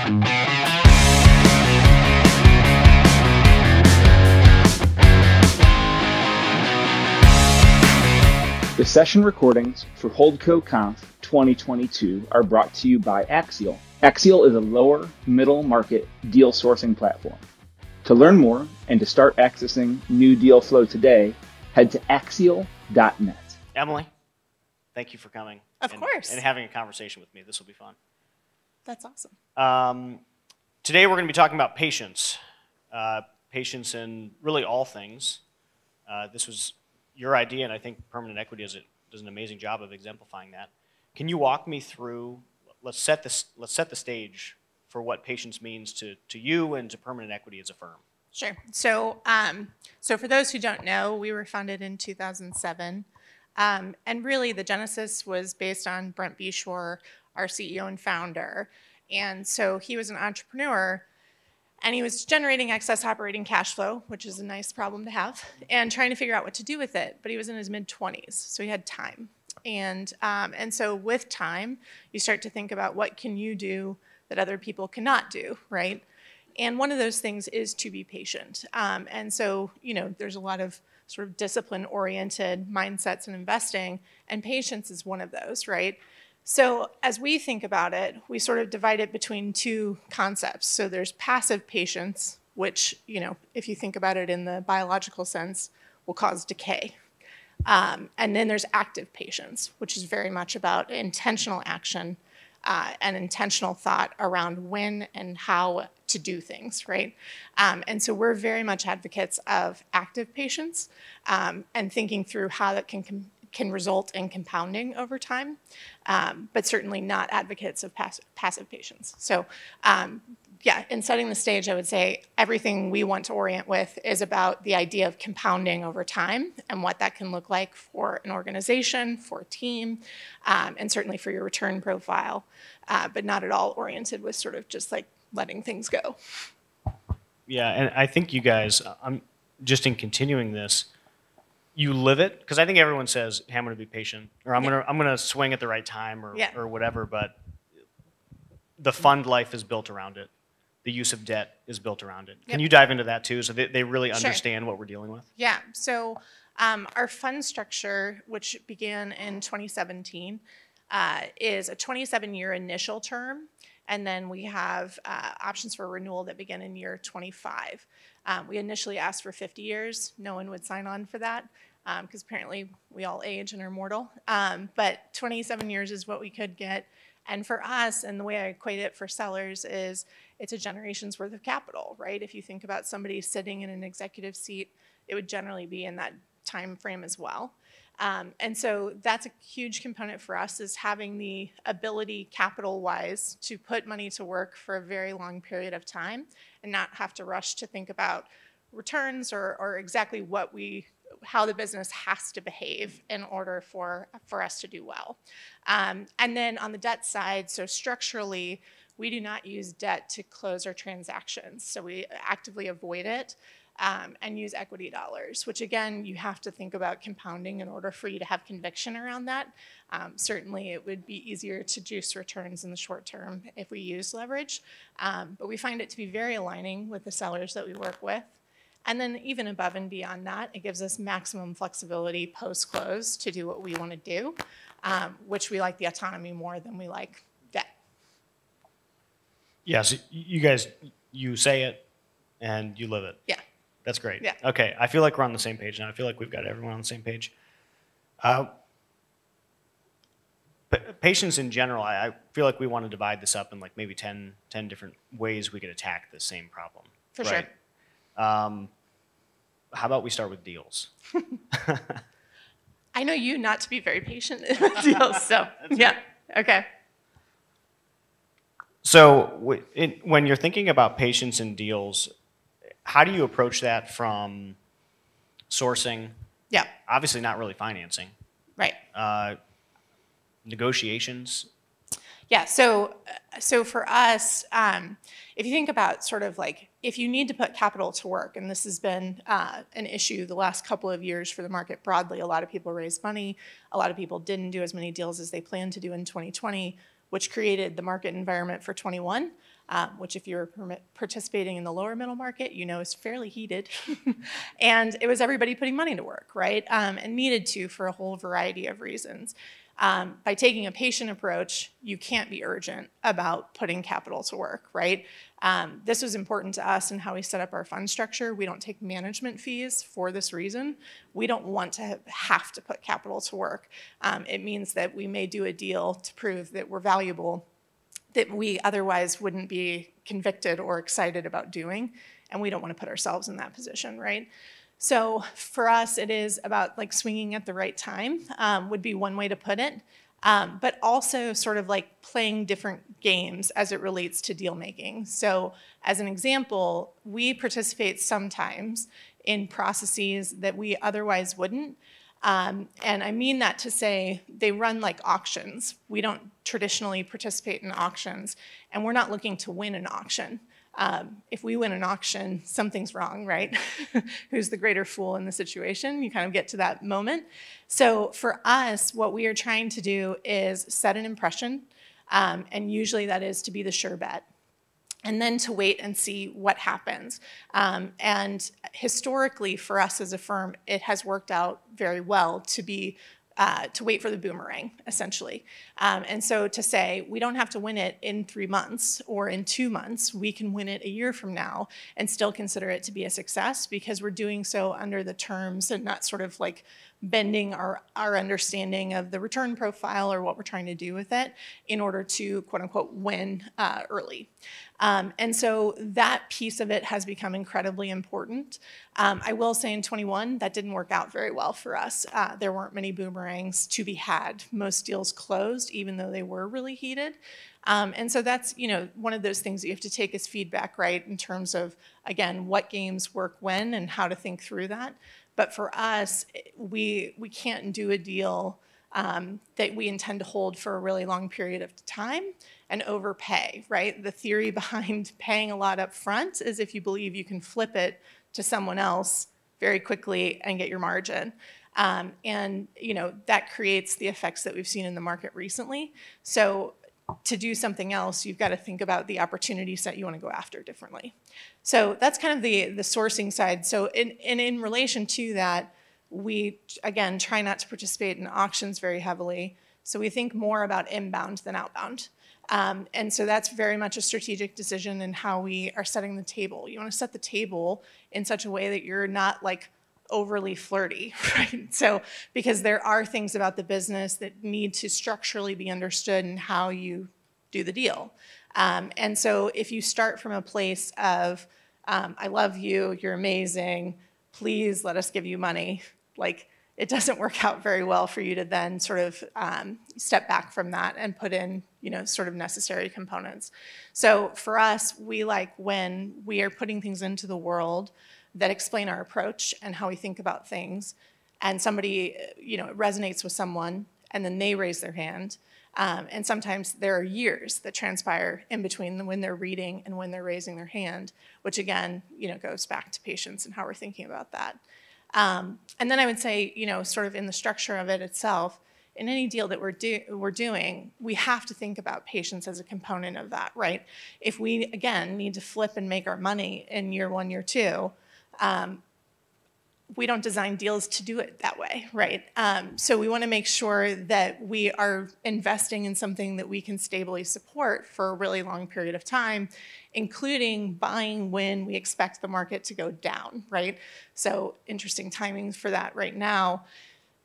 The session recordings for HoldCoConf 2022 are brought to you by Axial. Axial is a lower middle market deal sourcing platform. To learn more and to start accessing new deal flow today, head to axial.net. Emily, thank you for coming. Of course. And having a conversation with me. This will be fun. That's awesome. Today we're going to be talking about patience. Patience in really all things. This was your idea, and I think Permanent Equity does an amazing job of exemplifying that. Can you walk me through, let's set the stage for what patience means to you and to Permanent Equity as a firm. Sure. So for those who don't know, we were founded in 2007. And really the genesis was based on Brent Beshore, our CEO and founder. And so he was an entrepreneur, and he was generating excess operating cash flow, which is a nice problem to have, and trying to figure out what to do with it. But he was in his mid-20s, so he had time. And so with time, you start to think about what can you do that other people cannot do, right? And one of those things is to be patient. And so, there's a lot of sort of discipline-oriented mindsets in investing, and patience is one of those, right? So as we think about it, we sort of divide it between two concepts. So there's passive patience, which, if you think about it in the biological sense, will cause decay. And then there's active patience, which is very much about intentional action and intentional thought around when and how to do things, right? And so we're very much advocates of active patience and thinking through how that can result in compounding over time, but certainly not advocates of passive patience. So in setting the stage, I would say everything we want to orient with is about the idea of compounding over time and what that can look like for an organization, for a team, and certainly for your return profile, but not at all oriented with sort of just like letting things go. Yeah, and I think you guys, just in continuing this, you live it, because I think everyone says, hey, I'm going to be patient, or I'm going to swing at the right time, or whatever, but the fund life is built around it. The use of debt is built around it. Can you dive into that too, so they really understand what we're dealing with? Yeah, so our fund structure, which began in 2017, is a 27-year initial term, and then we have options for renewal that begin in year 25. We initially asked for 50 years. No one would sign on for that because apparently we all age and are mortal. But 27 years is what we could get. And for us, and the way I equate it for sellers is it's a generation's worth of capital, right? If you think about somebody sitting in an executive seat, it would generally be in that time frame as well. And so that's a huge component for us, is having the ability capital-wise to put money to work for a very long period of time and not have to rush to think about returns or exactly how the business has to behave in order for us to do well. And then on the debt side, so structurally, we do not use debt to close our transactions. So we actively avoid it. And use equity dollars, which again, you have to think about compounding in order for you to have conviction around that. Certainly it would be easier to juice returns in the short term if we use leverage, but we find it to be very aligning with the sellers that we work with. And then even above and beyond that, it gives us maximum flexibility post-close to do what we want to do, which we like the autonomy more than we like debt. Yeah, so you guys, you say it and you live it. Yeah. That's great. Yeah. Okay, I feel like we're on the same page now. I feel like we've got everyone on the same page. Patience in general, I feel like we want to divide this up in like maybe 10 different ways we could attack the same problem. For sure. How about we start with deals? I know you not to be very patient with deals, so yeah, okay. So when you're thinking about patience in deals, how do you approach that from sourcing? Yeah. Obviously not really financing. Right. Negotiations? Yeah, so for us, if you think about sort of like, if you need to put capital to work, and this has been an issue the last couple of years for the market broadly, a lot of people raised money, a lot of people didn't do as many deals as they planned to do in 2020, which created the market environment for 21. which if you're participating in the lower middle market, you know is fairly heated. And it was everybody putting money to work, right? And needed to for a whole variety of reasons. By taking a patient approach, you can't be urgent about putting capital to work, right? This was important to us in how we set up our fund structure. We don't take management fees for this reason. We don't want to have to put capital to work. It means that we may do a deal to prove that we're valuable that we otherwise wouldn't be convicted or excited about doing, and we don't want to put ourselves in that position, right? So for us, it is about like swinging at the right time, would be one way to put it, but also sort of like playing different games as it relates to deal making. So as an example, we participate sometimes in processes that we otherwise wouldn't. And I mean that to say they run like auctions. We don't traditionally participate in auctions, and we're not looking to win an auction. If we win an auction, something's wrong, right? Who's the greater fool in the situation? You kind of get to that moment. So for us, what we are trying to do is set an impression, and usually that is to be the sure bet, and then to wait and see what happens. And historically, for us as a firm, it has worked out very well to be to wait for the boomerang, essentially. And so to say, we don't have to win it in 3 months or in 2 months, we can win it a year from now and still consider it to be a success because we're doing so under the terms and not sort of like bending our understanding of the return profile or what we're trying to do with it in order to, quote unquote, win early. And so that piece of it has become incredibly important. I will say in 21, that didn't work out very well for us. There weren't many boomerangs to be had. Most deals closed, even though they were really heated. And so that's, you know, one of those things that you have to take as feedback, right, in terms of, again, what games work when and how to think through that. But for us, we can't do a deal that we intend to hold for a really long period of time and overpay, right? The theory behind paying a lot up front is if you believe you can flip it to someone else very quickly and get your margin. And, you know, that creates the effects that we've seen in the market recently. So to do something else, you've got to think about the opportunity set you want to go after differently. So that's kind of the sourcing side. So in relation to that, we, again, try not to participate in auctions very heavily. So we think more about inbound than outbound. And so that's very much a strategic decision in how we are setting the table. You want to set the table in such a way that you're not like overly flirty, right? So, because there are things about the business that need to structurally be understood in how you do the deal. And so if you start from a place of, I love you, you're amazing, please let us give you money, like it doesn't work out very well for you to then sort of step back from that and put in, you know, sort of necessary components. So for us, we like when we are putting things into the world that explain our approach and how we think about things, and somebody, you know, it resonates with someone, and then they raise their hand. And sometimes there are years that transpire in between when they're reading and when they're raising their hand, which again, you know, goes back to patience and how we're thinking about that. And then I would say, you know, sort of in the structure of it itself, in any deal that we're doing, we have to think about patience as a component of that, right? If we, again, need to flip and make our money in year 1, year 2, we don't design deals to do it that way, right? So we want to make sure that we are investing in something that we can stably support for a really long period of time, including buying when we expect the market to go down, right? So interesting timing for that right now.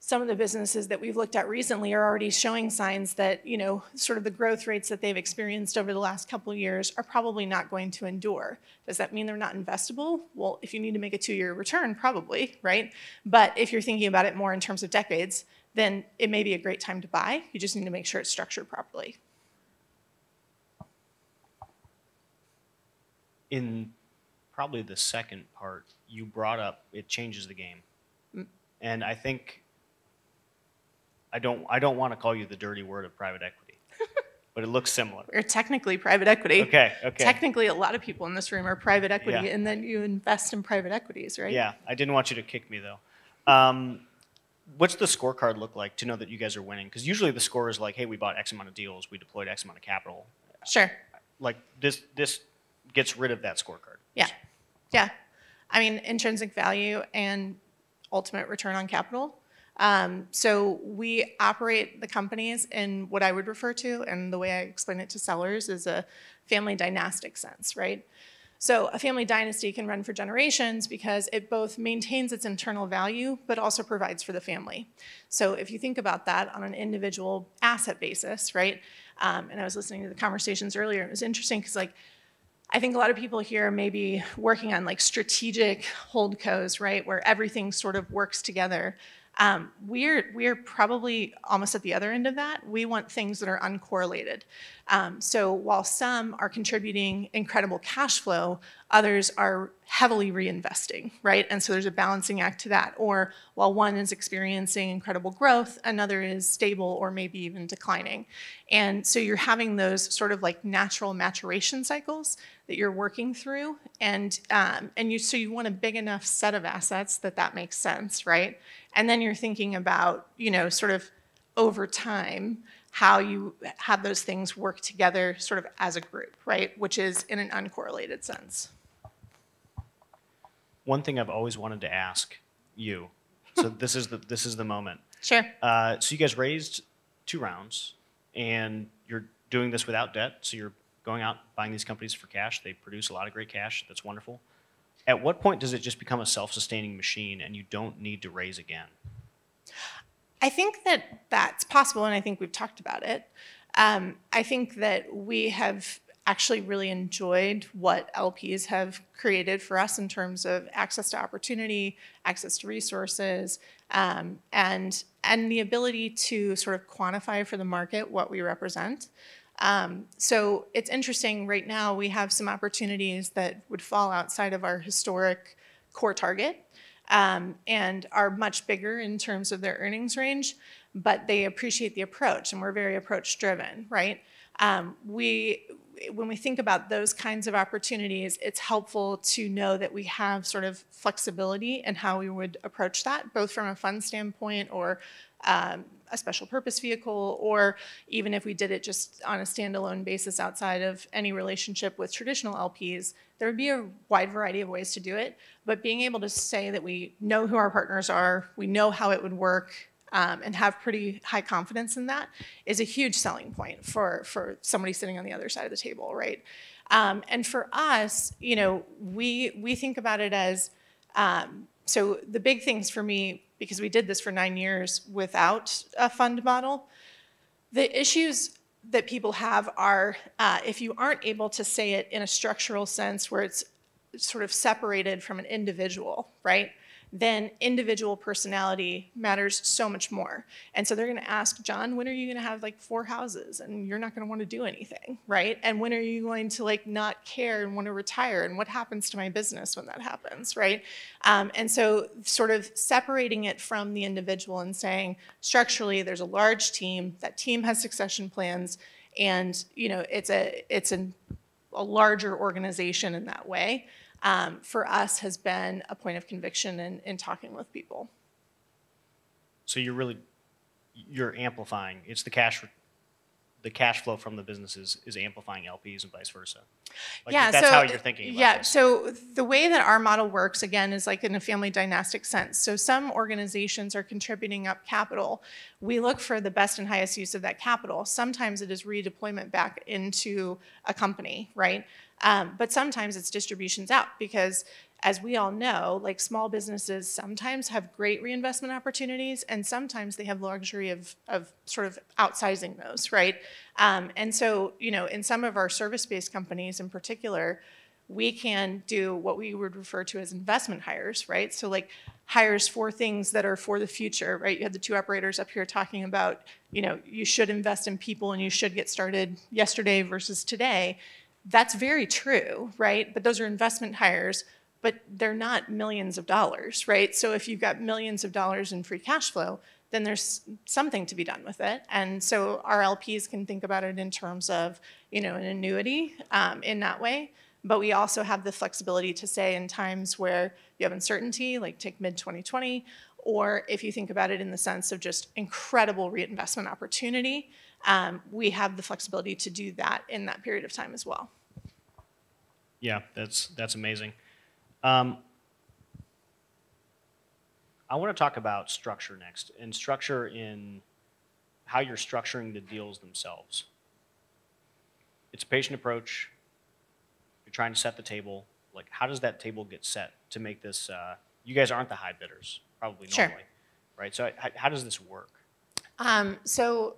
Some of the businesses that we've looked at recently are already showing signs that, you know, sort of the growth rates that they've experienced over the last couple of years are probably not going to endure. Does that mean they're not investable? Well, if you need to make a 2-year return, probably, right? But if you're thinking about it more in terms of decades, then it may be a great time to buy. You just need to make sure it's structured properly. In probably the second part, you brought up it changes the game. And I think I don't want to call you the dirty word of private equity, but it looks similar. We're technically private equity. Okay. Technically, a lot of people in this room are private equity, Yeah. and then you invest in private equities, right? Yeah, I didn't want you to kick me though. What's the scorecard look like to know that you guys are winning? Because usually the score is like, hey, we bought X amount of deals, we deployed X amount of capital. Sure. like this gets rid of that scorecard. Yeah. Yeah. I mean, intrinsic value and ultimate return on capital. So we operate the companies in what I would refer to, and the way I explain it to sellers, is a family dynastic sense, right? So a family dynasty can run for generations because it both maintains its internal value, but also provides for the family. So if you think about that on an individual asset basis, right? And I was listening to the conversations earlier, it was interesting because like, I think a lot of people here may be working on like strategic holdcos, right, where everything sort of works together. We're probably almost at the other end of that. We want things that are uncorrelated. So while some are contributing incredible cash flow, others are heavily reinvesting, right? And so there's a balancing act to that. Or while one is experiencing incredible growth, another is stable or maybe even declining. And so you're having those sort of like natural maturation cycles that you're working through. So you want a big enough set of assets that makes sense, right? And then you're thinking about, sort of over time, how you have those things work together sort of as a group, right? Which is in an uncorrelated sense. One thing I've always wanted to ask you, so this is the moment. Sure. So you guys raised 2 rounds, and you're doing this without debt, so you're going out buying these companies for cash. They produce a lot of great cash. That's wonderful. At what point does it just become a self-sustaining machine and you don't need to raise again? I think that's possible, and I think we've talked about it. I think that we have actually really enjoyed what LPs have created for us in terms of access to opportunity, access to resources, and the ability to sort of quantify for the market what we represent. So it's interesting, right now we have some opportunities that would fall outside of our historic core target and are much bigger in terms of their earnings range, but they appreciate the approach, and we're very approach driven, right? When we think about those kinds of opportunities, it's helpful to know that we have sort of flexibility in how we would approach that, both from a fund standpoint or a special purpose vehicle, or even if we did it just on a standalone basis outside of any relationship with traditional LPs, there would be a wide variety of ways to do it. But being able to say that we know who our partners are, we know how it would work, and have pretty high confidence in that is a huge selling point for somebody sitting on the other side of the table, right? And for us, we think about it as, so the big things for me, because we did this for 9 years without a fund model, the issues that people have are if you aren't able to say it in a structural sense where it's sort of separated from an individual, right? Then individual personality matters so much more. And so they're going to ask, John, when are you going to have like 4 houses? And you're not going to want to do anything, right? And when are you going to like not care and want to retire? And what happens to my business when that happens, right? And so sort of separating it from the individual and saying, structurally, there's a large team. That team has succession plans. And, it's a larger organization in that way. For us has been a point of conviction in talking with people. So you're amplifying. It's the cash flow from the businesses is amplifying LPs and vice versa. Like that's how you're thinking about this. So the way that our model works, again, is like in a family dynastic sense. So some organizations are contributing up capital. We look for the best and highest use of that capital. Sometimes it is redeployment back into a company, right? But sometimes it's distributions out because, as we all know, like small businesses sometimes have great reinvestment opportunities and sometimes they have the luxury of sort of outsizing those, right? And so, in some of our service-based companies in particular, we can do what we would refer to as investment hires, right? So like hires for things that are for the future, right? You had the 2 operators up here talking about, you should invest in people and you should get started yesterday versus today. That's very true, right? But those are investment hires, but they're not millions of dollars, right? So if you've got millions of dollars in free cash flow, then there's something to be done with it. And so our LPs can think about it in terms of, an annuity in that way. But we also have the flexibility to say in times where you have uncertainty, like take mid-2020, or if you think about it in the sense of just incredible reinvestment opportunity, we have the flexibility to do that in that period of time as well. Yeah, that's amazing. I want to talk about structure next, and structure in how you're structuring the deals themselves. It's a patient approach. You're trying to set the table. Like, how does that table get set to make this? You guys aren't the high bidders, probably normally, right? So how does this work? So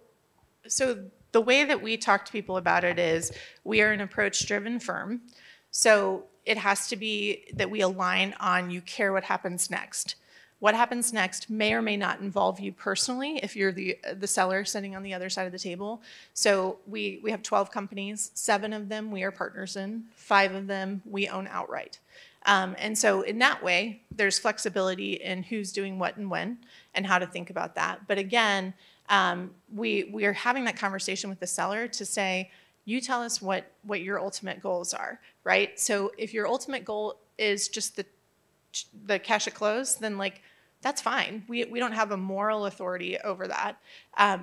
the way that we talk to people about it is we are an approach-driven firm. So it has to be that we align on you care what happens next. What happens next may or may not involve you personally if you're the seller sitting on the other side of the table. So we have 12 companies, 7 of them we are partners in, 5 of them we own outright. And so in that way, there's flexibility in who's doing what and when and how to think about that. But again, we are having that conversation with the seller to say, you tell us what your ultimate goals are, right? So if your ultimate goal is just the cash at close, then like, that's fine. We don't have a moral authority over that,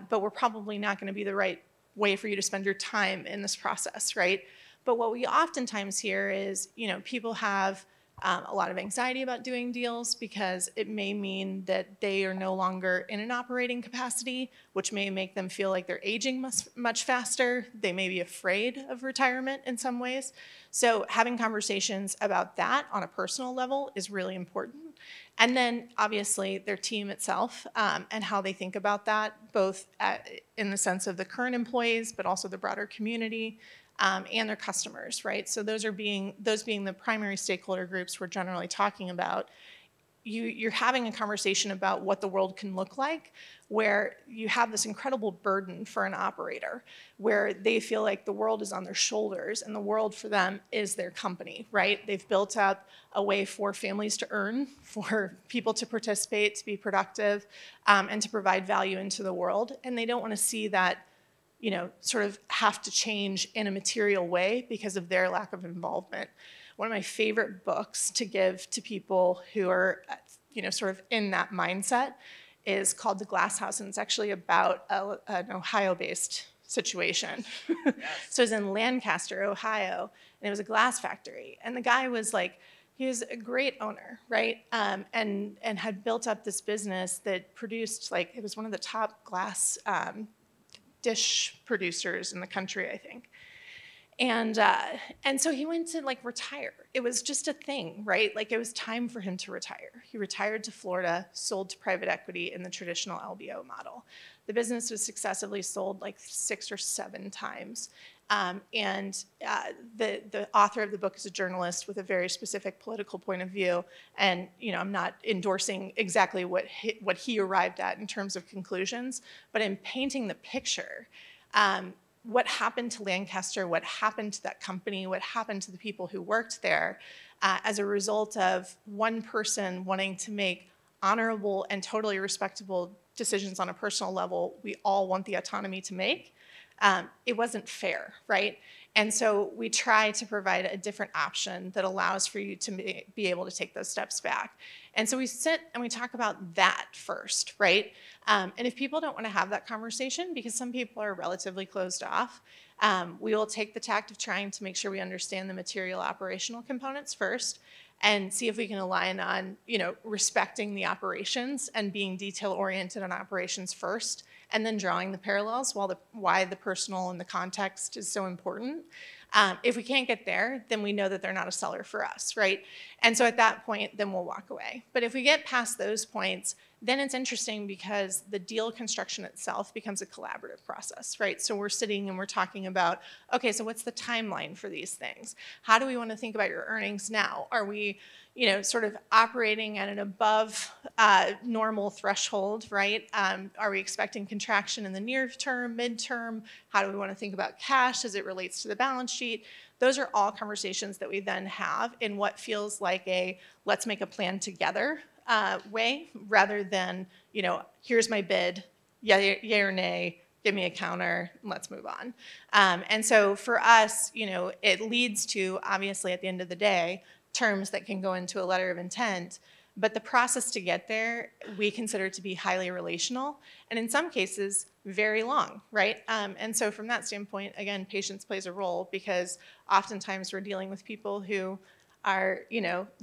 but we're probably not going to be the right way for you to spend your time in this process, right? But what we oftentimes hear is, people have a lot of anxiety about doing deals because it may mean that they are no longer in an operating capacity, which may make them feel like they're aging much faster. They may be afraid of retirement in some ways. So having conversations about that on a personal level is really important. And then obviously their team itself and how they think about that, both in the sense of the current employees, but also the broader community. And their customers, right? So those being the primary stakeholder groups we're generally talking about. You're having a conversation about what the world can look like, where you have this incredible burden for an operator, where they feel like the world is on their shoulders, and the world for them is their company, right? They've built up a way for families to earn, for people to participate, to be productive, and to provide value into the world, and they don't want to see that sort of have to change in a material way because of their lack of involvement. One of my favorite books to give to people who are, sort of in that mindset is called The Glass House, and it's actually about an Ohio-based situation. Yes. So it was in Lancaster, Ohio, and it was a glass factory. And the guy was like, he was a great owner, right? And had built up this business that produced, like, it was one of the top glass dish producers in the country, I think. And so he went to retire. It was just a thing, right? Like, it was time for him to retire. He retired to Florida, sold to private equity in the traditional LBO model. The business was successively sold 6 or 7 times. The author of the book is a journalist with a very specific political point of view. And, I'm not endorsing exactly what he arrived at in terms of conclusions, but in painting the picture, what happened to Lancaster, what happened to that company, what happened to the people who worked there as a result of one person wanting to make honorable and totally respectable decisions on a personal level we all want the autonomy to make. It wasn't fair, right? And so we try to provide a different option that allows for you to be able to take those steps back. And so we sit and we talk about that first, right? And if people don't want to have that conversation, because some people are relatively closed off, we will take the tact of trying to make sure we understand the material operational components first and see if we can align on, respecting the operations and being detail-oriented on operations first, and then drawing the parallels why the personal and the context is so important. If we can't get there, then we know that they're not a seller for us, right? And so at that point, then we'll walk away. But if we get past those points, then it's interesting because the deal construction itself becomes a collaborative process, right? So we're sitting and we're talking about, okay, so what's the timeline for these things? How do we want to think about your earnings now? Are we, sort of operating at an above normal threshold, right? Are we expecting contraction in the near term, midterm? How do we want to think about cash as it relates to the balance sheet? Those are all conversations that we then have in what feels like a let's make a plan together way, rather than, here's my bid, yay or nay, give me a counter, and let's move on. And so for us, it leads to, obviously, at the end of the day, terms that can go into a letter of intent. But the process to get there, we consider to be highly relational, and in some cases, very long, right? And so from that standpoint, again, patience plays a role, because oftentimes we're dealing with people who are,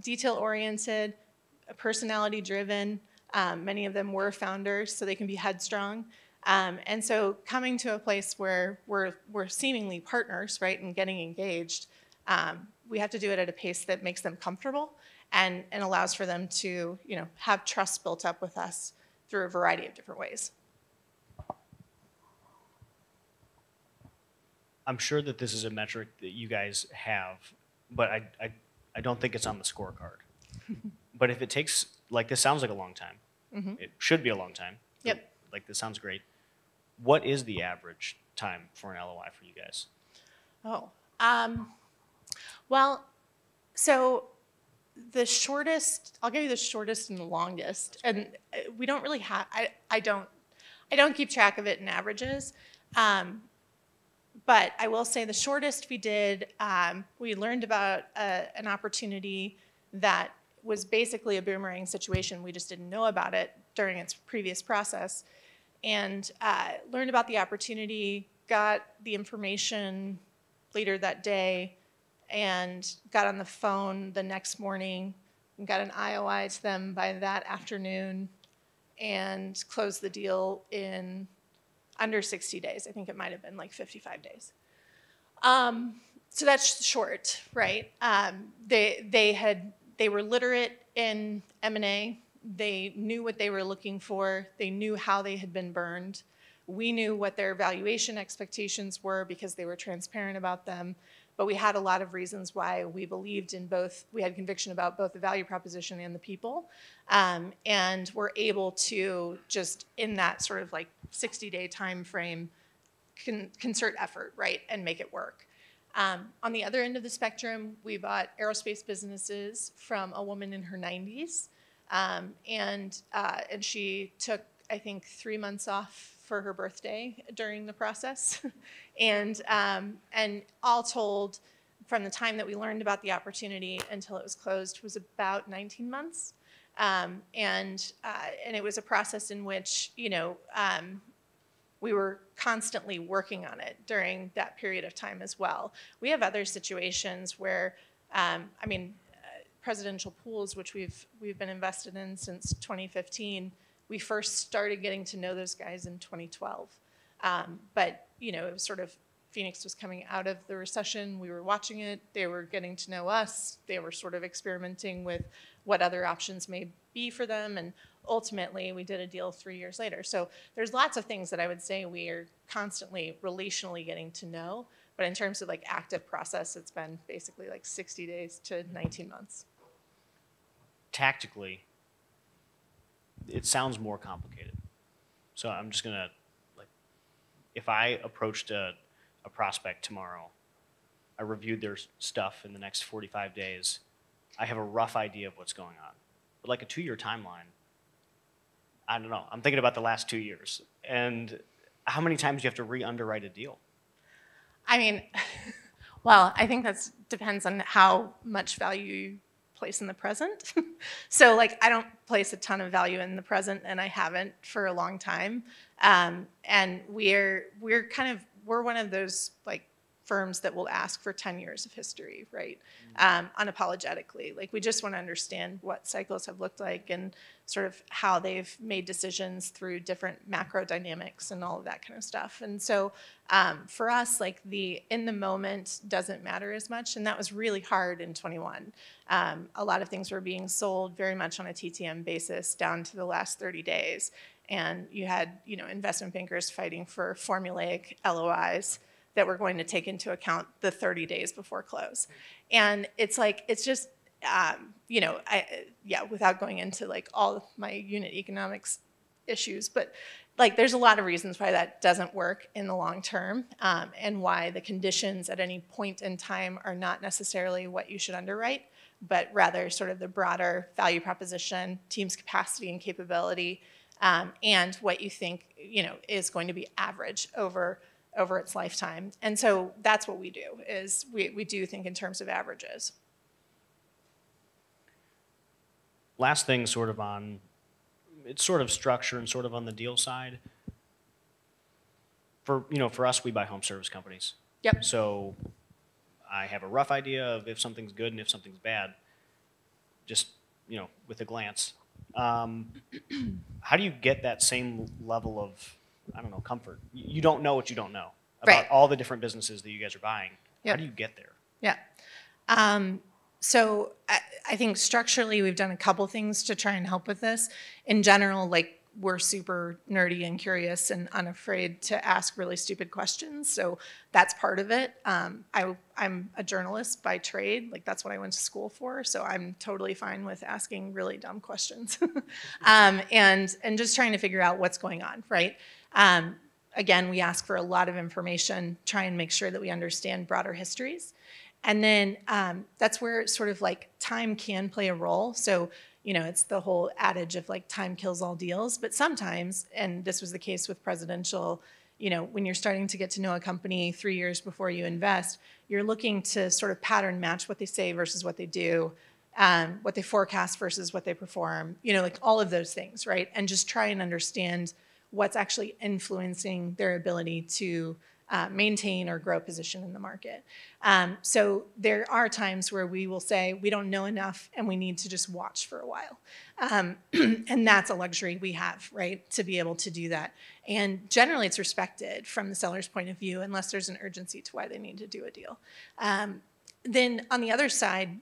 detail-oriented, personality-driven. Many of them were founders, so they can be headstrong. And so coming to a place where we're seemingly partners, right, and getting engaged, we have to do it at a pace that makes them comfortable and allows for them to, have trust built up with us through a variety of different ways. I'm sure that this is a metric that you guys have, but I don't think it's on the scorecard. But if it takes, like, this sounds like a long time. Mm-hmm. It should be a long time. Yep. Like, this sounds great. What is the average time for an LOI for you guys? Well, so the shortest, I'll give you the shortest and the longest, and we don't really have, I don't keep track of it in averages, but I will say the shortest we did, we learned about an opportunity that was basically a boomerang situation. We just didn't know about it during its previous process, and learned about the opportunity, got the information later that day, and got on the phone the next morning and got an IOI to them by that afternoon and closed the deal in under 60 days. I think it might have been like 55 days. So that's short, right? They were literate in M&A. They knew what they were looking for. They knew how they had been burned. We knew what their valuation expectations were because they were transparent about them. But we had a lot of reasons why we believed in both. We had conviction about both the value proposition and the people. And we're able to just, in that sort of like 60-day time frame, concert effort, right, and make it work. On the other end of the spectrum, we bought aerospace businesses from a woman in her 90s. And she took, I think, 3 months off for her birthday during the process. And all told, from the time that we learned about the opportunity until it was closed was about 19 months. And it was a process in which, we were constantly working on it during that period of time as well. We have other situations where, presidential pools, which we've been invested in since 2015, we first started getting to know those guys in 2012. But, it was sort of, Phoenix was coming out of the recession. We were watching it. They were getting to know us. They were sort of experimenting with what other options may be for them. And ultimately, we did a deal 3 years later. So there's lots of things that I would say we are constantly relationally getting to know. But in terms of like active process, it's been basically like 60 days to 19 months. Tactically, it sounds more complicated. So I'm just gonna, like, if I approached a prospect tomorrow, I reviewed their stuff in the next 45 days, I have a rough idea of what's going on. But like a 2-year timeline, I don't know. I'm thinking about the last 2 years. And how many times do you have to re-underwrite a deal? Well, I think that depends on how much value you place in the present. So like, I don't place a ton of value in the present, and I haven't for a long time. And we're one of those like firms that will ask for 10 years of history, right? Unapologetically. Like, we just want to understand what cycles have looked like and sort of how they've made decisions through different macro dynamics and all of that kind of stuff. And so for us, like, the in the moment doesn't matter as much, and that was really hard in 21. A lot of things were being sold very much on a TTM basis down to the last 30 days. And you had, investment bankers fighting for formulaic LOIs that we're going to take into account the 30 days before close. And it's like, it's just, without going into like all of my unit economics issues, but like there's a lot of reasons why that doesn't work in the long term, and why the conditions at any point in time are not necessarily what you should underwrite, but rather sort of the broader value proposition, team's capacity and capability, and what you think, is going to be average over its lifetime. And so that's what we do, is we do think in terms of averages. last thing sort of on, it's sort of structure and sort of on the deal side. For us, we buy home service companies. Yep. So I have a rough idea of if something's good and if something's bad, just, with a glance. How do you get that same level of, I don't know, comfort? You don't know what you don't know about all the different businesses that you guys are buying. Yep. How do you get there? Yeah. So I think structurally we've done a couple things to try and help with this. In general, like, we're super nerdy and curious and unafraid to ask really stupid questions. So that's part of it. I'm a journalist by trade. Like, that's what I went to school for. So I'm totally fine with asking really dumb questions and just trying to figure out what's going on, right? Again, we ask for a lot of information, try and make sure that we understand broader histories. And then that's where sort of like time can play a role. So, it's the whole adage of like time kills all deals. But sometimes, and this was the case with presidential, when you're starting to get to know a company 3 years before you invest, you're looking to sort of pattern match what they say versus what they do, what they forecast versus what they perform, like all of those things, right? And just try and understand what's actually influencing their ability to maintain or grow position in the market. So there are times where we will say we don't know enough and we need to just watch for a while. And that's a luxury we have, right, to be able to do that. And generally it's respected from the seller's point of view unless there's an urgency to why they need to do a deal. Then on the other side,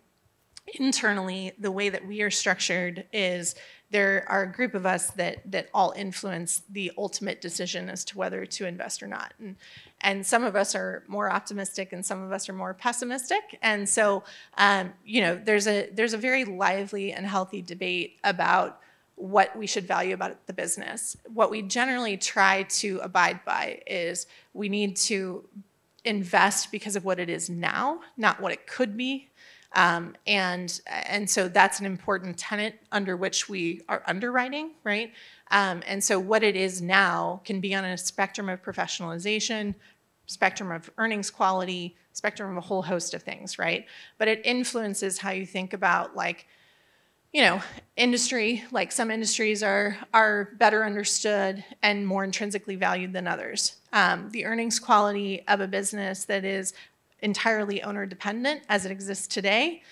internally, the way that we are structured is there are a group of us that all influence the ultimate decision as to whether to invest or not. And some of us are more optimistic and some of us are more pessimistic. And so, there's a very lively and healthy debate about what we should value about the business. What we generally try to abide by is we need to invest because of what it is now, not what it could be. And so that's an important tenet under which we are underwriting, right? And so what it is now can be on a spectrum of professionalization, spectrum of earnings quality, spectrum of a whole host of things, right? But it influences how you think about, like, industry. Like, some industries are better understood and more intrinsically valued than others. The earnings quality of a business that is entirely owner dependent as it exists today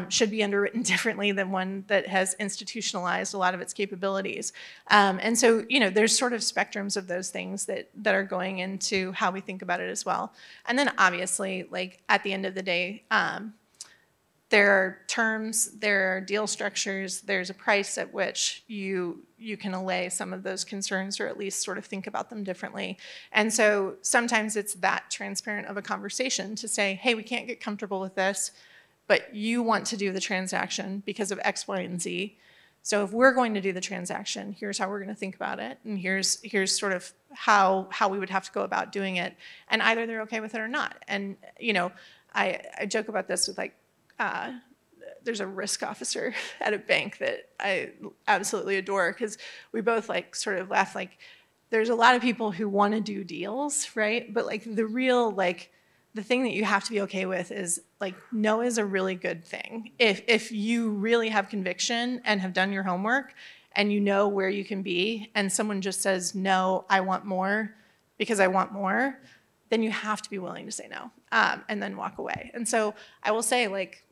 should be underwritten differently than one that has institutionalized a lot of its capabilities. And so, there's sort of spectrums of those things that are going into how we think about it as well. And then obviously, like, at the end of the day, there are terms, there are deal structures, there's a price at which you can allay some of those concerns or at least sort of think about them differently. And so sometimes it's that transparent of a conversation to say, hey, we can't get comfortable with this, but you want to do the transaction because of X, Y, and Z. So if we're going to do the transaction, here's how we're going to think about it, and here's sort of how we would have to go about doing it. And either they're okay with it or not. And, I joke about this with, like, there's a risk officer at a bank that I absolutely adore because we both, like, sort of laugh. Like, there's a lot of people who want to do deals, right? But, like, the real, like, the thing that you have to be okay with is, like, no is a really good thing. If you really have conviction and have done your homework and you know where you can be and someone just says, no, I want more because I want more, then you have to be willing to say no and then walk away. And so I will say, like,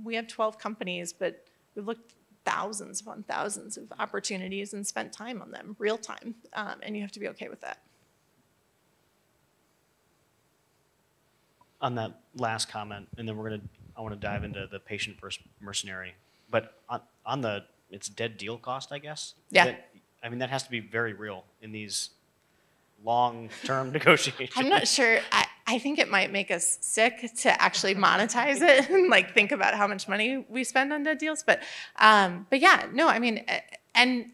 we have 12 companies, but we've looked thousands upon thousands of opportunities and spent time on them, real time, and you have to be okay with that. On that last comment, and then I want to dive into the patient versus mercenary, but on the, it's dead deal cost, I guess? Yeah. That has to be very real in these long-term negotiations. I'm not sure. I think it might make us sick to actually monetize it and, like, think about how much money we spend on dead deals. But yeah, no, and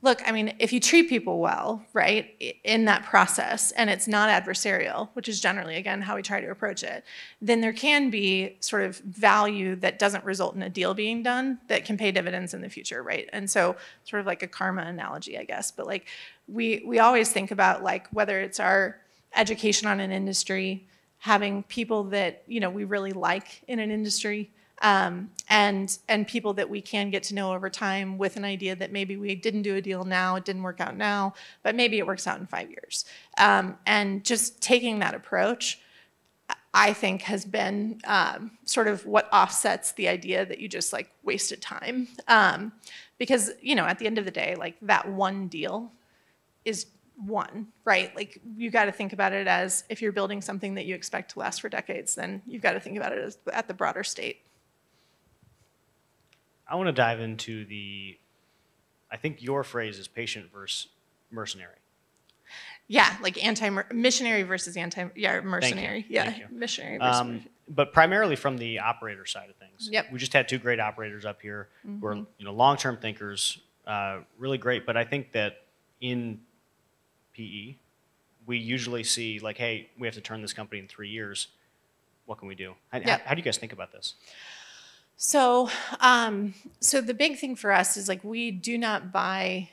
look, if you treat people well, right, in that process, and it's not adversarial, which is generally, again, how we try to approach it, then there can be sort of value that doesn't result in a deal being done that can pay dividends in the future, right? And so sort of like a karma analogy, I guess. But, like, we always think about, like, whether it's our education on an industry, having people that, we really like in an industry, and people that we can get to know over time with an idea that maybe we didn't do a deal now, it didn't work out now, but maybe it works out in 5 years. And just taking that approach, I think, has been sort of what offsets the idea that you just like wasted time. Because, you know, at the end of the day, like that one deal is one, right? Like you got to think about it as if you're building something that you expect to last for decades, then you've got to think about it as at the broader state. I want to dive into I think your phrase is patient versus mercenary. Yeah, like missionary versus mercenary. Yeah, missionary versus mercenary. But primarily from the operator side of things. Yep. We just had two great operators up here who are, you know, long-term thinkers, really great. But I think that in PE, we usually see like, hey, we have to turn this company in 3 years. What can we do? How do you guys think about this? So, so the big thing for us is like we do not buy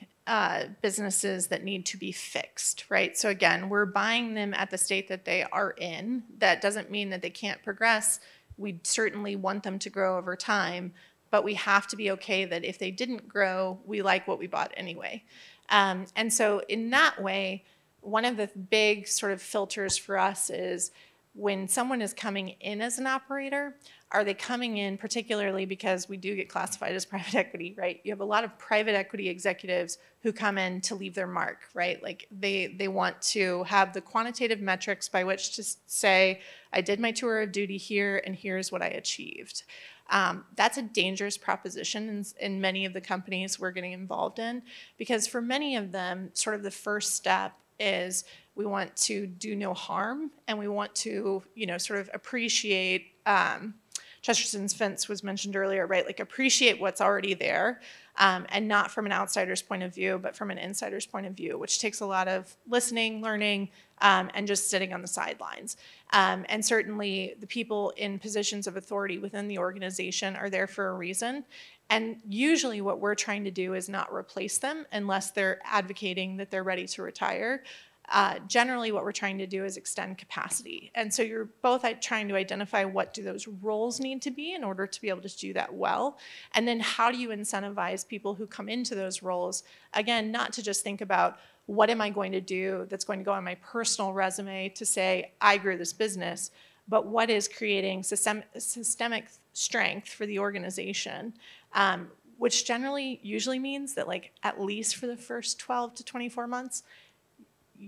businesses that need to be fixed, right? So again, we're buying them at the state that they are in. That doesn't mean that they can't progress. We certainly want them to grow over time, but we have to be okay that if they didn't grow, we like what we bought anyway. And so in that way, one of the big sort of filters for us is when someone is coming in as an operator, are they coming in particularly because we do get classified as private equity, right? You have a lot of private equity executives who come in to leave their mark, right? Like they want to have the quantitative metrics by which to say, I did my tour of duty here and here's what I achieved. That's a dangerous proposition in many of the companies we're getting involved in, because for many of them, sort of the first step is we want to do no harm and we want to, you know, sort of appreciate, Chesterton's fence was mentioned earlier, right? Like appreciate what's already there, and not from an outsider's point of view, but from an insider's point of view, which takes a lot of listening, learning, and just sitting on the sidelines. And certainly the people in positions of authority within the organization are there for a reason. And usually what we're trying to do is not replace them unless they're advocating that they're ready to retire. Generally what we're trying to do is extend capacity. And so you're both trying to identify what do those roles need to be in order to be able to do that well. And then how do you incentivize people who come into those roles, again, not to just think about what am I going to do that's going to go on my personal resume to say I grew this business, but what is creating systemic strength for the organization, which generally usually means that like at least for the first 12 to 24 months,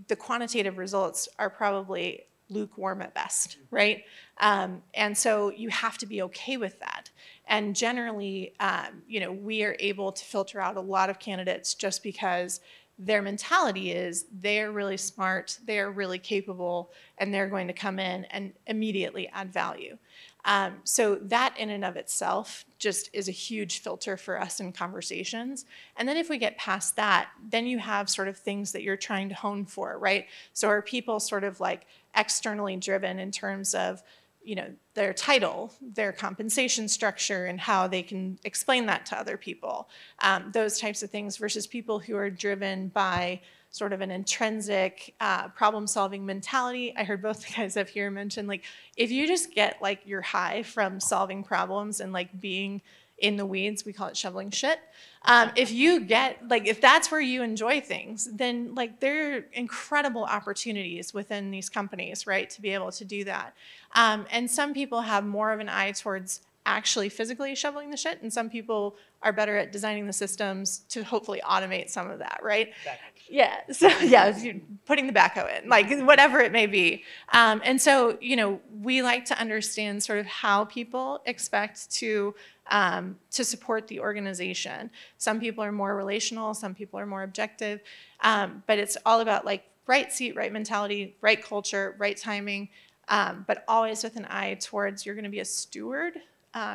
the quantitative results are probably lukewarm at best, right? And so you have to be okay with that. And generally, you know, we are able to filter out a lot of candidates just because their mentality is they're really smart, they're really capable, and they're going to come in and immediately add value. So that in and of itself just is a huge filter for us in conversations. And then if we get past that, then you have sort of things that you're trying to hone for, right? So are people sort of like externally driven in terms of, you know, their title, their compensation structure, and how they can explain that to other people, those types of things, versus people who are driven by sort of an intrinsic problem-solving mentality. I heard both the guys up here mention, like, if you just get like your high from solving problems and like being in the weeds, we call it shoveling shit. If you get, like, if that's where you enjoy things, then like there are incredible opportunities within these companies, right, to be able to do that. And some people have more of an eye towards actually physically shoveling the shit, and some people are better at designing the systems to hopefully automate some of that, right? Yeah, so yeah, putting the backhoe in, like whatever it may be. And so, you know, we like to understand sort of how people expect to support the organization. Some people are more relational, some people are more objective, but it's all about like right seat, right mentality, right culture, right timing, but always with an eye towards you're going to be a steward.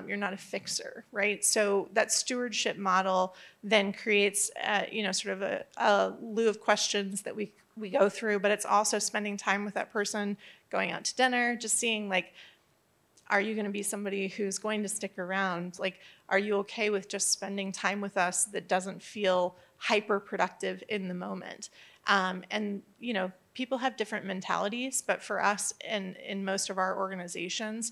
You're not a fixer, right? So that stewardship model then creates, you know, sort of a lieu of questions that we go through, but it's also spending time with that person, going out to dinner, just seeing like, are you going to be somebody who's going to stick around? Like, are you okay with just spending time with us that doesn't feel hyper productive in the moment? And, you know, people have different mentalities, but for us in most of our organizations,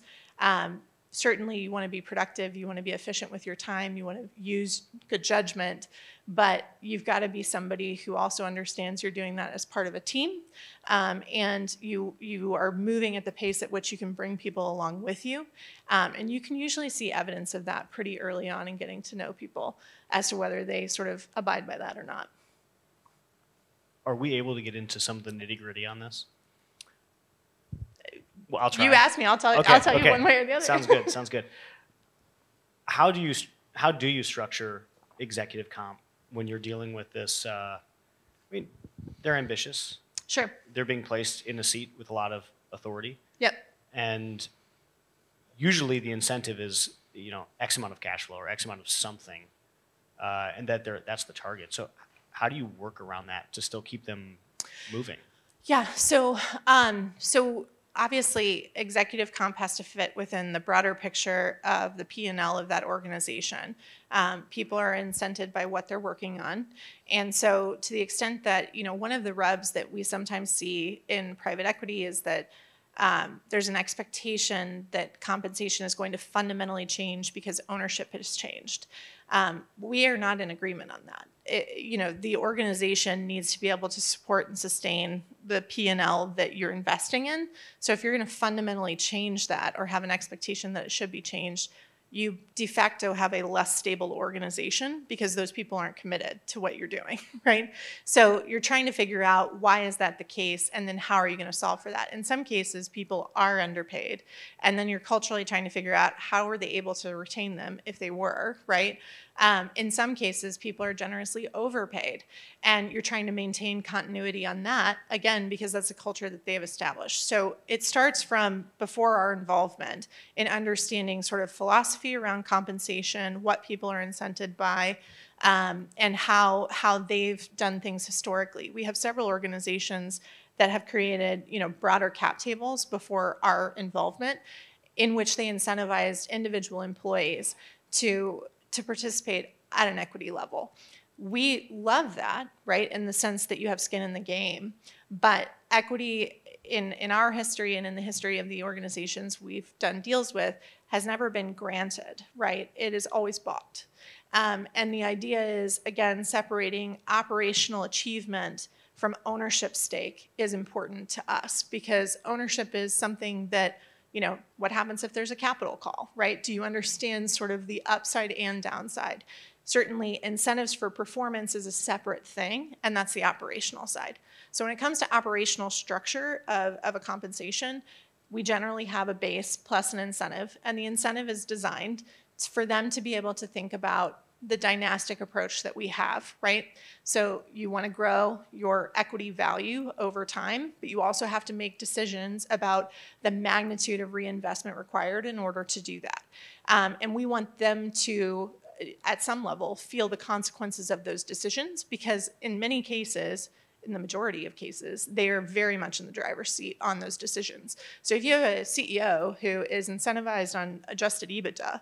Certainly you want to be productive, you want to be efficient with your time, you want to use good judgment, but you've got to be somebody who also understands you're doing that as part of a team, and you are moving at the pace at which you can bring people along with you. And you can usually see evidence of that pretty early on in getting to know people as to whether they sort of abide by that or not. Are we able to get into some of the nitty-gritty on this? Well, I'll try. You ask me, I'll tell you one way or the other. Sounds good. Sounds good. How do you structure executive comp when you're dealing with this? I mean, they're ambitious. Sure. They're being placed in a seat with a lot of authority. Yep. And usually the incentive is, X amount of cash flow or X amount of something, and that's the target. So how do you work around that to still keep them moving? Yeah. So obviously, executive comp has to fit within the broader picture of the P&L of that organization. People are incented by what they're working on. And so to the extent that, one of the rubs that we sometimes see in private equity is that there's an expectation that compensation is going to fundamentally change because ownership has changed. We are not in agreement on that. The organization needs to be able to support and sustain the P&L that you're investing in. So if you're going to fundamentally change that or have an expectation that it should be changed, you de facto have a less stable organization because those people aren't committed to what you're doing, right? So you're trying to figure out why is that the case, and then how are you going to solve for that? In some cases, people are underpaid, and then you're culturally trying to figure out how are they able to retain them if they were, right? In some cases, people are generously overpaid, and you're trying to maintain continuity on that, again, because that's a culture that they have established. So it starts from before our involvement in understanding sort of philosophy around compensation, what people are incented by, and how they've done things historically. We have several organizations that have created, broader cap tables before our involvement, in which they incentivized individual employees to participate at an equity level. We love that, right, in the sense that you have skin in the game. But equity in our history and in the history of the organizations we've done deals with has never been granted, right? It is always bought. And the idea is, again, separating operational achievement from ownership stake is important to us, because ownership is something that, what happens if there's a capital call, right? Do you understand sort of the upside and downside? Certainly, incentives for performance is a separate thing, and that's the operational side. So when it comes to operational structure of a compensation, we generally have a base plus an incentive, and the incentive is designed for them to be able to think about the dynastic approach that we have, right? So you want to grow your equity value over time, but you also have to make decisions about the magnitude of reinvestment required in order to do that. And we want them to, at some level, feel the consequences of those decisions, because in many cases, in the majority of cases, they are very much in the driver's seat on those decisions. So if you have a CEO who is incentivized on adjusted EBITDA,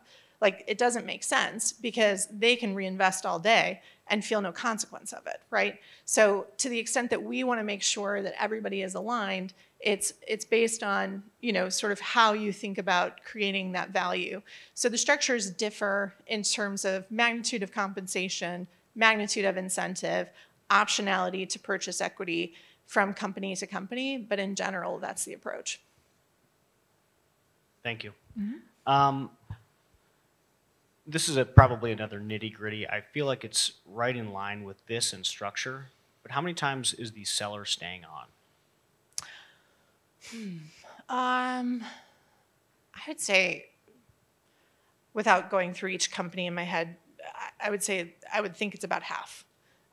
it doesn't make sense, because they can reinvest all day and feel no consequence of it, right? So to the extent that we want to make sure that everybody is aligned, it's based on, sort of how you think about creating that value. So the structures differ in terms of magnitude of compensation, magnitude of incentive, optionality to purchase equity from company to company, but in general, that's the approach. Thank you. Mm-hmm. This is probably another nitty-gritty. I feel like it's right in line with this in structure, but how many times is the seller staying on? I would say, without going through each company in my head, I would think it's about half.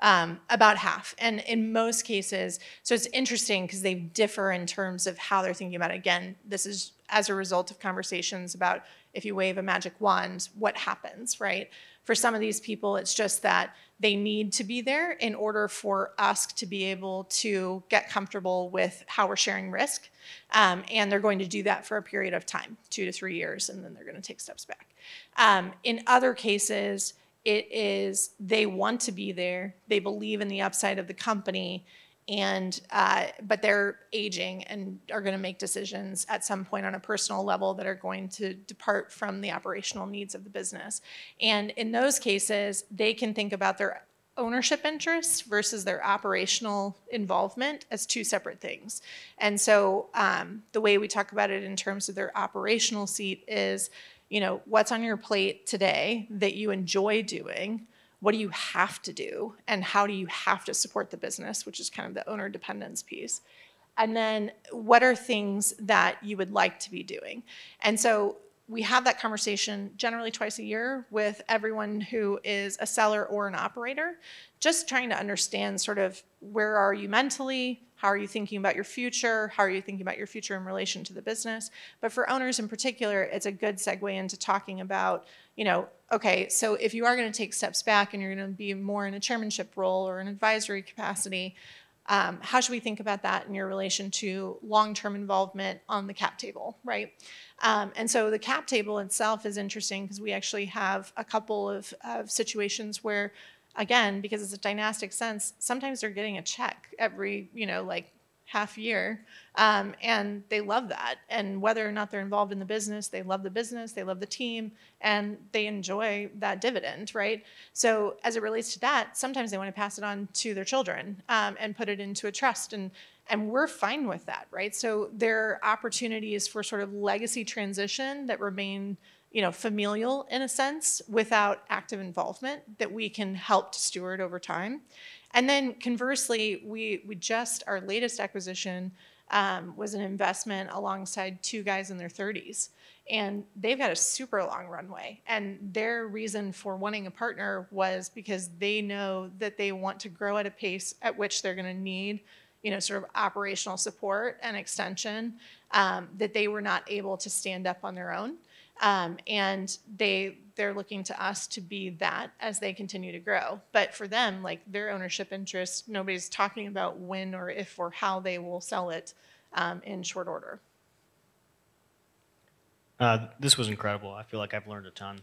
About half. And in most cases, so it's interesting because they differ in terms of how they're thinking about it. Again, this is as a result of conversations about if you wave a magic wand, what happens, right? For some of these people, it's just that they need to be there in order for us to be able to get comfortable with how we're sharing risk. And they're going to do that for a period of time, 2 to 3 years, and then they're going to take steps back. In other cases, it is they want to be there, they believe in the upside of the company, But they're aging and are going to make decisions at some point on a personal level that are going to depart from the operational needs of the business. And in those cases, they can think about their ownership interests versus their operational involvement as two separate things. And so the way we talk about it in terms of their operational seat is, what's on your plate today that you enjoy doing? What do you have to do? And how do you have to support the business, which is kind of the owner dependence piece. And then what are things that you would like to be doing? And so we have that conversation generally twice a year with everyone who is a seller or an operator, just trying to understand sort of where are you mentally, how are you thinking about your future, how are you thinking about your future in relation to the business. But for owners in particular, it's a good segue into talking about, okay, so if you are going to take steps back and you're going to be more in a chairmanship role or an advisory capacity, how should we think about that in your relation to long-term involvement on the cap table, right? And so the cap table itself is interesting because we actually have a couple of situations where, again, because it's a dynastic sense, sometimes they're getting a check every, half year, and they love that. And whether or not they're involved in the business, they love the team, and they enjoy that dividend, right? So as it relates to that, sometimes they want to pass it on to their children and put it into a trust, and we're fine with that, right? So there are opportunities for sort of legacy transition that remain, familial in a sense without active involvement that we can help to steward over time. And then conversely, our latest acquisition was an investment alongside two guys in their 30s. And they've got a super long runway. And their reason for wanting a partner was because they know that they want to grow at a pace at which they're going to need, sort of operational support and extension that they were not able to stand up on their own. And they're looking to us to be that as they continue to grow. But for them, like their ownership interest, nobody's talking about when or if or how they will sell it in short order. This was incredible. I feel like I've learned a ton.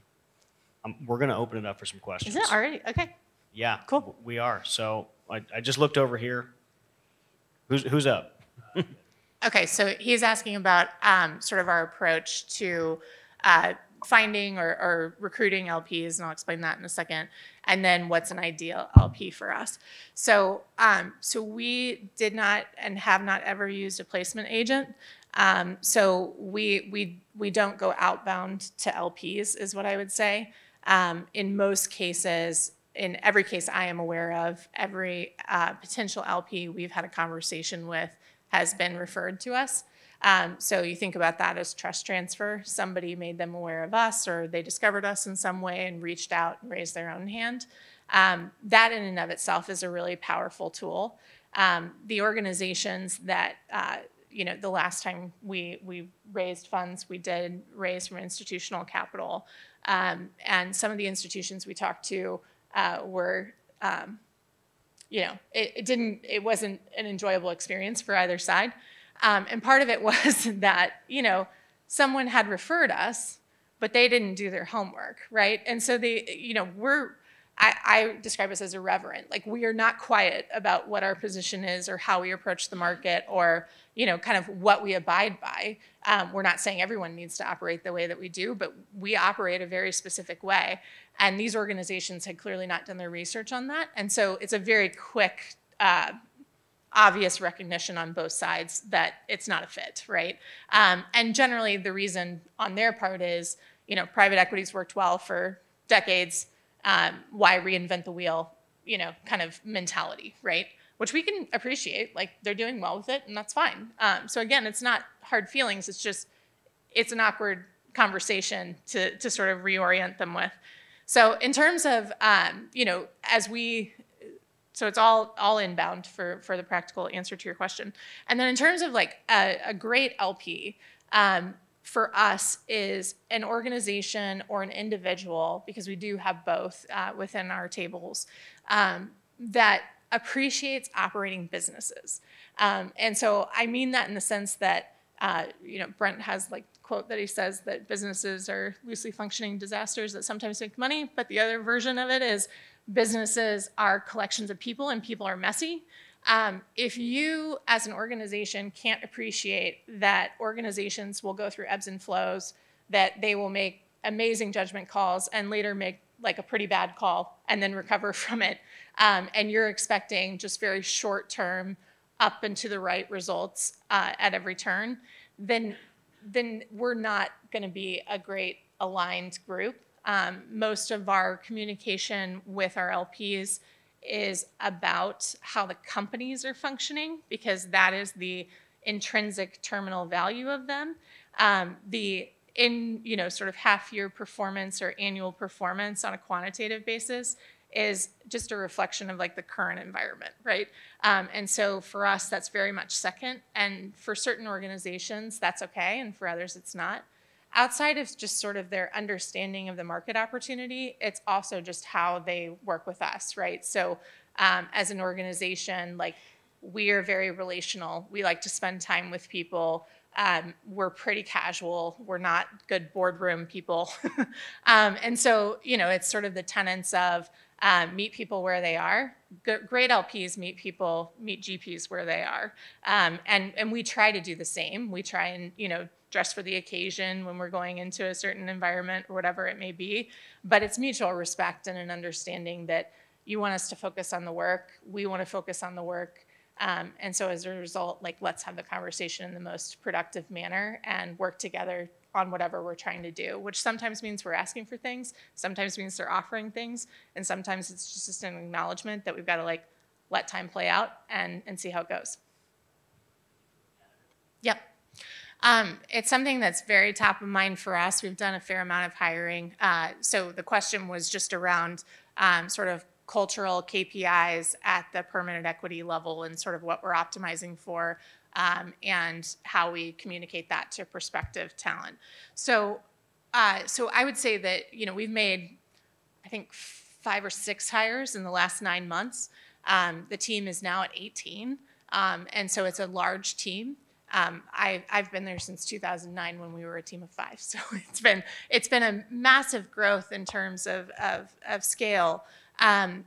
We're going to open it up for some questions. Is it already? Okay. Yeah, cool. We are. So I just looked over here. Who's up? Okay, so he's asking about sort of our approach to finding or recruiting LPs, and I'll explain that in a second, and then what's an ideal LP for us. So we did not and have not ever used a placement agent. So we don't go outbound to LPs, is what I would say. In most cases, in every case I am aware of, every potential LP we've had a conversation with has been referred to us. So you think about that as trust transfer. Somebody made them aware of us, or they discovered us in some way and reached out and raised their own hand. That in and of itself is a really powerful tool. The organizations that, the last time we raised funds, we did raise from institutional capital. And some of the institutions we talked to were, it wasn't an enjoyable experience for either side. And part of it was that, someone had referred us, but they didn't do their homework, right? And so I describe us as irreverent. Like, we are not quiet about what our position is or how we approach the market or, kind of what we abide by. We're not saying everyone needs to operate the way that we do, but we operate a very specific way. And these organizations had clearly not done their research on that. And so it's a very quick, obvious recognition on both sides that it's not a fit, right? And generally the reason on their part is, private equity's worked well for decades. Why reinvent the wheel, kind of mentality, right? Which we can appreciate, like they're doing well with it and that's fine. So again, it's not hard feelings, it's an awkward conversation to sort of reorient them with. So in terms of, so it's all inbound for the practical answer to your question. And then in terms of like a great LP, for us is an organization or an individual, because we do have both within our tables, that appreciates operating businesses. And so I mean that in the sense that, Brent has like the quote that he says that businesses are loosely functioning disasters that sometimes make money, but the other version of it is businesses are collections of people and people are messy. If you, as an organization, can't appreciate that organizations will go through ebbs and flows, that they will make amazing judgment calls and later make like a pretty bad call and then recover from it, and you're expecting just very short-term up and to the right results at every turn, then we're not going to be a great aligned group. Most of our communication with our LPs is about how the companies are functioning, because that is the intrinsic terminal value of them. Sort of half-year performance or annual performance on a quantitative basis is just a reflection of like the current environment, right? And so for us, that's very much second. And for certain organizations, that's okay, and for others, it's not. Outside of just sort of their understanding of the market opportunity, it's also just how they work with us, right? So as an organization, like, we are very relational. We like to spend time with people. We're pretty casual. We're not good boardroom people. And so, it's sort of the tenets of meet people where they are. Great LPs meet GPs where they are. And we try to do the same. We try and, dress for the occasion when we're going into a certain environment or whatever it may be. But it's mutual respect and an understanding that you want us to focus on the work. We want to focus on the work. And so as a result, like, let's have the conversation in the most productive manner and work together on whatever we're trying to do, which sometimes means we're asking for things, sometimes means they're offering things, and sometimes it's just an acknowledgement that we've got to like let time play out and see how it goes. Yep. It's something that's very top of mind for us. We've done a fair amount of hiring. So the question was just around sort of cultural KPIs at the permanent equity level and sort of what we're optimizing for, and how we communicate that to prospective talent. So I would say that, we've made, I think, 5 or 6 hires in the last 9 months. The team is now at 18, and so it's a large team. I've been there since 2009 when we were a team of 5. So it's been a massive growth in terms of scale.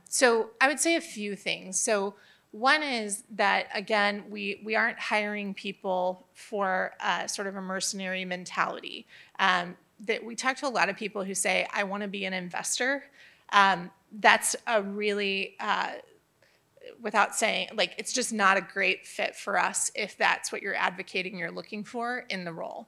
So I would say a few things. So one is that, again, we aren't hiring people for sort of a mercenary mentality. That we talk to a lot of people who say, I want to be an investor. That's a really, without saying, like, it's just not a great fit for us if that's what you're advocating you're looking for in the role.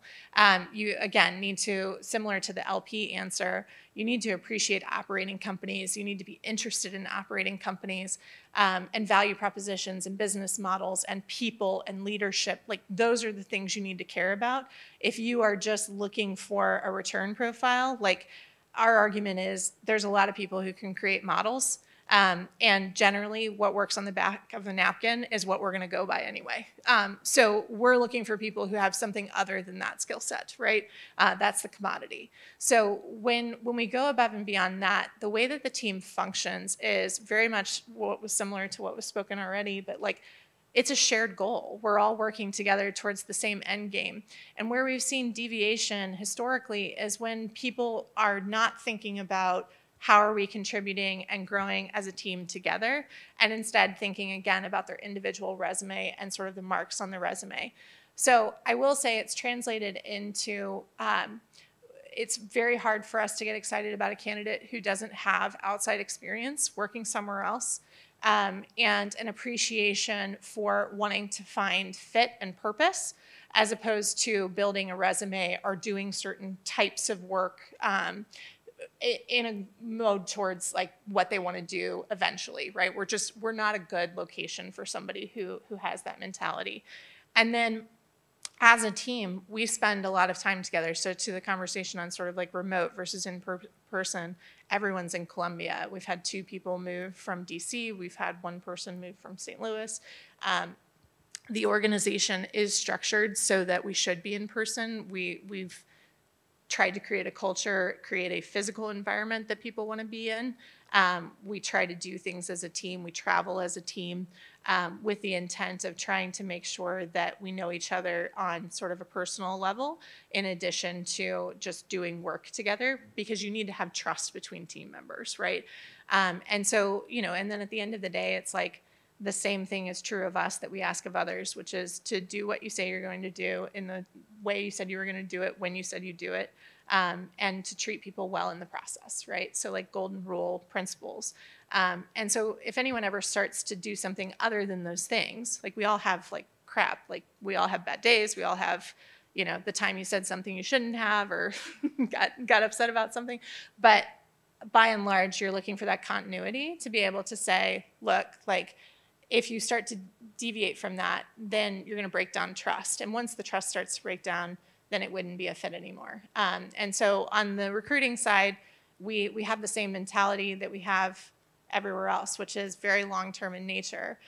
You, again, need to, similar to the LP answer, you need to appreciate operating companies. You need to be interested in operating companies, and value propositions and business models and people and leadership. Like, those are the things you need to care about. If you are just looking for a return profile, like, our argument is there's a lot of people who can create models. And generally what works on the back of the napkin is what we're going to go by anyway. So we're looking for people who have something other than that skill set, right? That's the commodity. So when we go above and beyond that, the way that the team functions is very much what was similar to what was spoken already, but like, it's a shared goal. We're all working together towards the same end game. And where we've seen deviation historically is when people are not thinking about how are we contributing and growing as a team together, and instead thinking again about their individual resume and sort of the marks on the resume. So I will say it's translated into, it's very hard for us to get excited about a candidate who doesn't have outside experience working somewhere else, and an appreciation for wanting to find fit and purpose, as opposed to building a resume or doing certain types of work in a mode towards like what they want to do eventually, right? We're not a good location for somebody who has that mentality. And then as a team, we spend a lot of time together. So to the conversation on sort of like remote versus in person, everyone's in Columbia. We've had 2 people move from DC. We've had 1 person move from St. Louis. The organization is structured so that we should be in person. We've tried to create a culture, create a physical environment that people want to be in. We try to do things as a team. We travel as a team, with the intent of trying to make sure that we know each other on sort of a personal level, in addition to just doing work together, because you need to have trust between team members, right? And so, and then at the end of the day, it's like, the same thing is true of us that we ask of others, which is to do what you say you're going to do in the way you said you were going to do it, when you said you do it, and to treat people well in the process, right? So like golden rule principles. And so if anyone ever starts to do something other than those things, like we all have like crap, like we all have bad days, we all have, you know, the time you said something you shouldn't have or got upset about something. But by and large, you're looking for that continuity to be able to say, look, like if you start to deviate from that, then you're going to break down trust. And once the trust starts to break down, then it wouldn't be a fit anymore. And so on the recruiting side, we have the same mentality that we have everywhere else, which is very long-term in nature.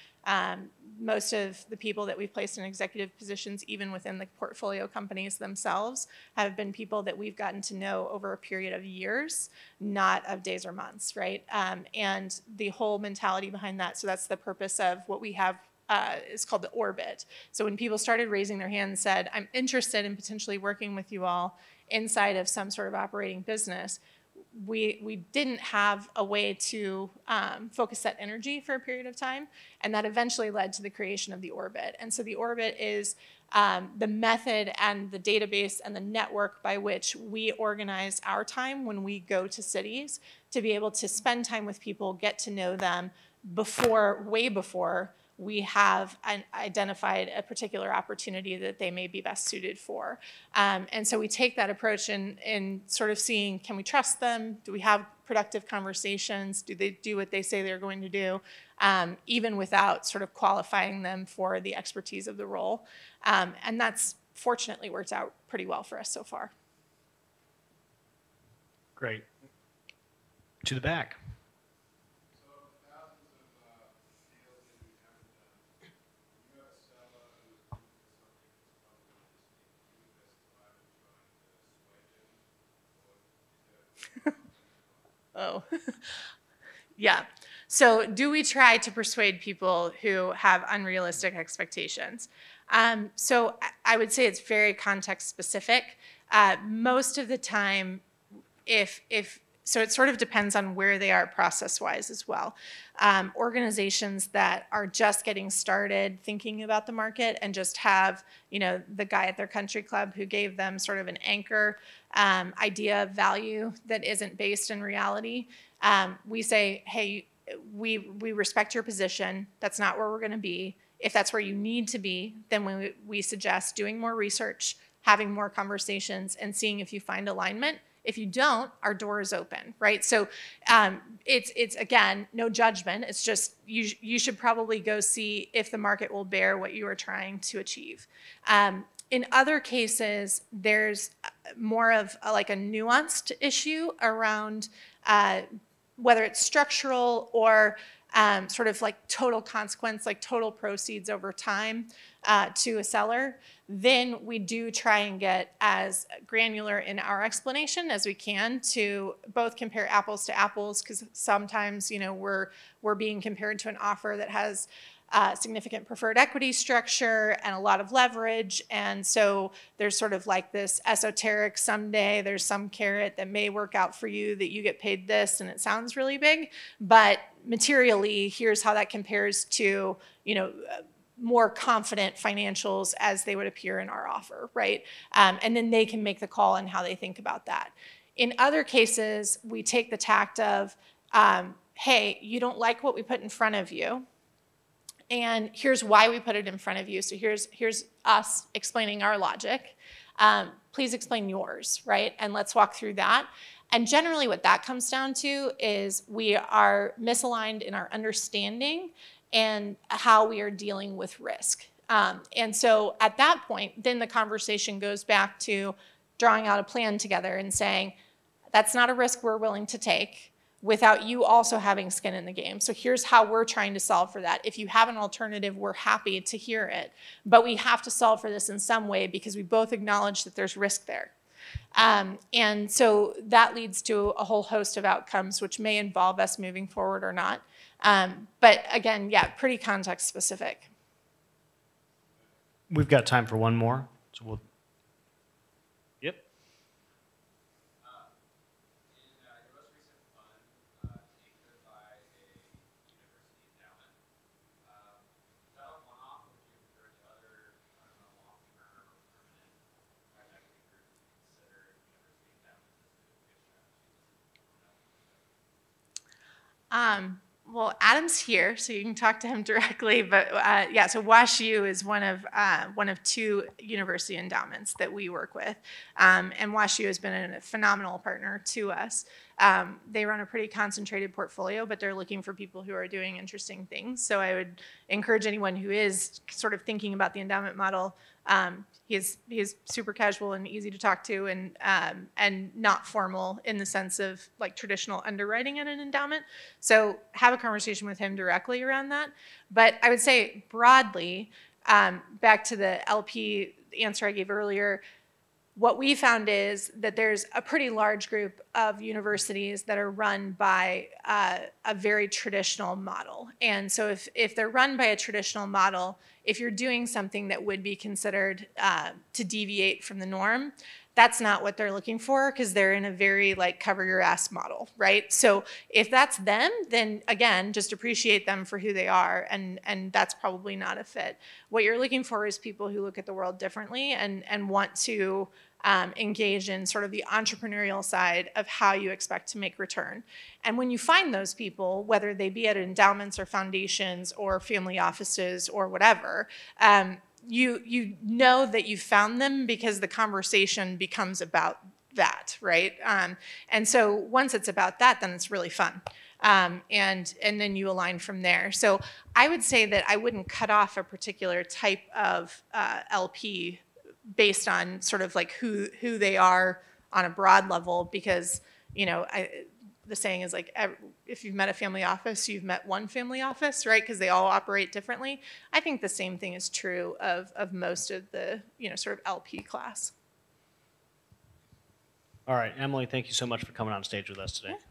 Most of the people that we've placed in executive positions, even within the portfolio companies themselves, have been people that we've gotten to know over a period of years, not of days or months, right? And the whole mentality behind that, so that's the purpose of what we have is called the orbit. So when people started raising their hand and said, I'm interested in potentially working with you all inside of some sort of operating business, we didn't have a way to focus that energy for a period of time, and that eventually led to the creation of the orbit. And so the orbit is the method and the database and the network by which we organize our time when we go to cities to be able to spend time with people, get to know them way before we have identified a particular opportunity that they may be best suited for. And so we take that approach in sort of seeing, can we trust them? Do we have productive conversations? Do they do what they say they're going to do? Even without sort of qualifying them for the expertise of the role. And that's fortunately worked out pretty well for us so far. Great. To the back. Oh, yeah. So do we try to persuade people who have unrealistic expectations? So I would say it's very context specific. Most of the time, so it sort of depends on where they are process-wise as well. Organizations that are just getting started thinking about the market and just have, you know, the guy at their country club who gave them sort of an anchor idea of value that isn't based in reality. We say, hey, we respect your position. That's not where we're going to be. If that's where you need to be, then we suggest doing more research, having more conversations, and seeing if you find alignment. If you don't, our door is open, right? So it's again, no judgment. It's just you should probably go see if the market will bear what you are trying to achieve. In other cases, there's more of like a nuanced issue around whether it's structural or sort of like total consequence, like total proceeds over time to a seller. Then we do try and get as granular in our explanation as we can to both compare apples to apples, because sometimes, you know, we're being compared to an offer that has significant preferred equity structure and a lot of leverage. And so there's sort of like this esoteric, someday there's some carrot that may work out for you that you get paid this and it sounds really big, but materially, here's how that compares to, you know, more confident financials as they would appear in our offer, right? And then they can make the call on how they think about that. In other cases, we take the tact of, hey, you don't like what we put in front of you, and here's why we put it in front of you. So here's us explaining our logic. Please explain yours, right? And let's walk through that. And generally what that comes down to is we are misaligned in our understanding and how we are dealing with risk. And so at that point, then the conversation goes back to drawing out a plan together and saying, that's not a risk we're willing to take without you also having skin in the game. So here's how we're trying to solve for that. If you have an alternative, we're happy to hear it. But we have to solve for this in some way because we both acknowledge that there's risk there. And so that leads to a whole host of outcomes, which may involve us moving forward or not. But again, yeah, pretty context specific. We've got time for one more. So we'll. Yep. Well, Adam's here, so you can talk to him directly. But yeah, so WashU is one of 2 university endowments that we work with, and WashU has been a phenomenal partner to us. They run a pretty concentrated portfolio, but they're looking for people who are doing interesting things. So I would encourage anyone who is sort of thinking about the endowment model. He is super casual and easy to talk to, and not formal in the sense of like traditional underwriting at an endowment. So have a conversation with him directly around that. But I would say broadly, back to the LP answer I gave earlier, what we found is that there's a pretty large group of universities that are run by a very traditional model. And so if they're run by a traditional model, if you're doing something that would be considered to deviate from the norm, that's not what they're looking for, because they're in a very like cover your ass model, right? So if that's them, then again, just appreciate them for who they are, and that's probably not a fit. What you're looking for is people who look at the world differently and want to engage in sort of the entrepreneurial side of how you expect to make return. And when you find those people, whether they be at endowments or foundations or family offices or whatever, you know that you found them because the conversation becomes about that, right? And so once it's about that, then it's really fun. And then you align from there. So I would say that I wouldn't cut off a particular type of LP based on sort of like who they are on a broad level, because, you know, the saying is like, if you've met a family office, you've met one family office, right? Because they all operate differently. I think the same thing is true of most of the, you know, sort of LP class. All right, Emily, thank you so much for coming on stage with us today. Yeah.